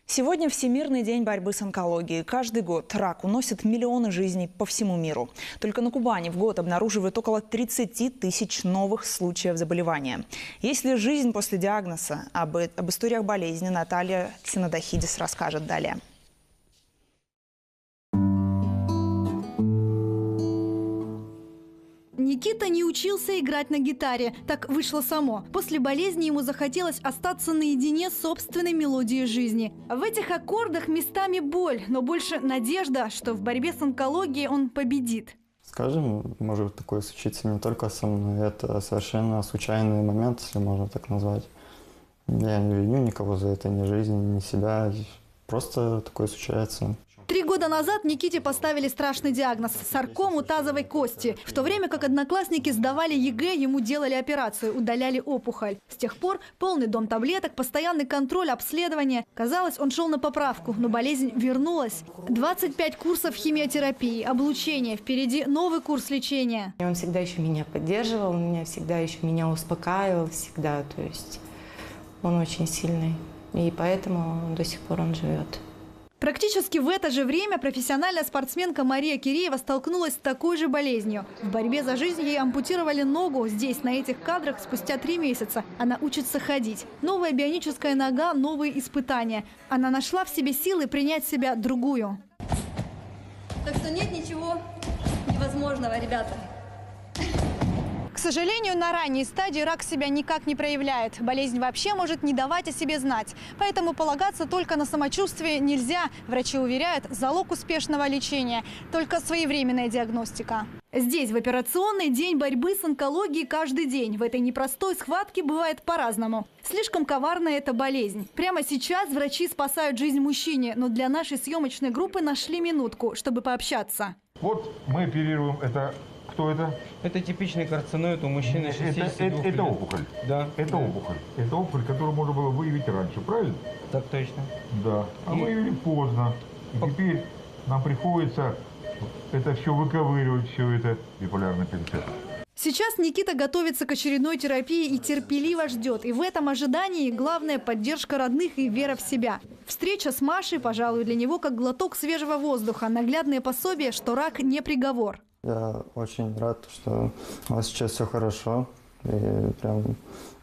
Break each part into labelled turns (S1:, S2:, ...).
S1: Сегодня Всемирный день борьбы с онкологией. Каждый год рак уносит миллионы жизней по всему миру. Только на Кубани в год обнаруживают около 30 тысяч новых случаев заболевания. Есть ли жизнь после диагноза? Об историях болезни Наталья Ксенодохидис расскажет далее.
S2: Никита не учился играть на гитаре. Так вышло само. После болезни ему захотелось остаться наедине с собственной мелодией жизни. В этих аккордах местами боль, но больше надежда, что в борьбе с онкологией он победит.
S3: Скажем, может такое случиться не только со мной. Это совершенно случайный момент, если можно так назвать. Я не виню никого за это, ни жизнь, ни себя. Просто такое случается.
S2: 3 года назад Никите поставили страшный диагноз – саркому тазовой кости. В то время как одноклассники сдавали ЕГЭ, ему делали операцию, удаляли опухоль. С тех пор полный дом таблеток, постоянный контроль, обследование. Казалось, он шел на поправку, но болезнь вернулась. 25 курсов химиотерапии, облучение. Впереди новый курс лечения.
S4: Он всегда еще меня поддерживал, он всегда еще меня успокаивал, всегда. То есть он очень сильный, и поэтому до сих пор он живет.
S2: Практически в это же время профессиональная спортсменка Мария Киреева столкнулась с такой же болезнью. В борьбе за жизнь ей ампутировали ногу. Здесь, на этих кадрах, спустя 3 месяца. Она учится ходить. Новая бионическая нога, новые испытания. Она нашла в себе силы принять себя другую.
S5: Так что нет ничего невозможного, ребята.
S2: К сожалению, на ранней стадии рак себя никак не проявляет. Болезнь вообще может не давать о себе знать. Поэтому полагаться только на самочувствие нельзя. Врачи уверяют, залог успешного лечения – только своевременная диагностика. Здесь, в операционной, день борьбы с онкологией каждый день. В этой непростой схватке бывает по-разному. Слишком коварная эта болезнь. Прямо сейчас врачи спасают жизнь мужчине, но для нашей съемочной группы нашли минутку, чтобы пообщаться.
S6: Вот мы оперируем это. Кто это?
S7: Это типичный карциноид у мужчины 62 лет.
S6: Это опухоль?
S7: Да.
S6: Это опухоль. Это опухоль, которую можно было выявить раньше, правильно?
S7: Так точно.
S6: Да. А выявили поздно. И теперь нам приходится это все выковыривать, все это биполярный пинцет.
S2: Сейчас Никита готовится к очередной терапии и терпеливо ждет. И в этом ожидании главная поддержка родных и вера в себя. Встреча с Машей, пожалуй, для него как глоток свежего воздуха. Наглядное пособие, что рак не приговор.
S3: Я очень рад, что у вас сейчас все хорошо. И прям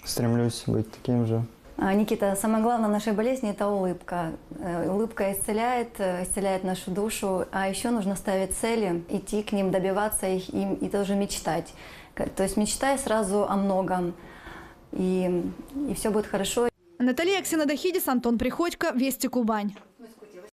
S3: стремлюсь быть таким же.
S5: Никита, самое главное в нашей болезни – это улыбка. Улыбка исцеляет нашу душу. А еще нужно ставить цели, идти к ним, добиваться их и тоже мечтать. То есть мечтай сразу о многом, и все будет хорошо.
S2: Наталья Ксенодохидис, Антон Приходько, Вести Кубань.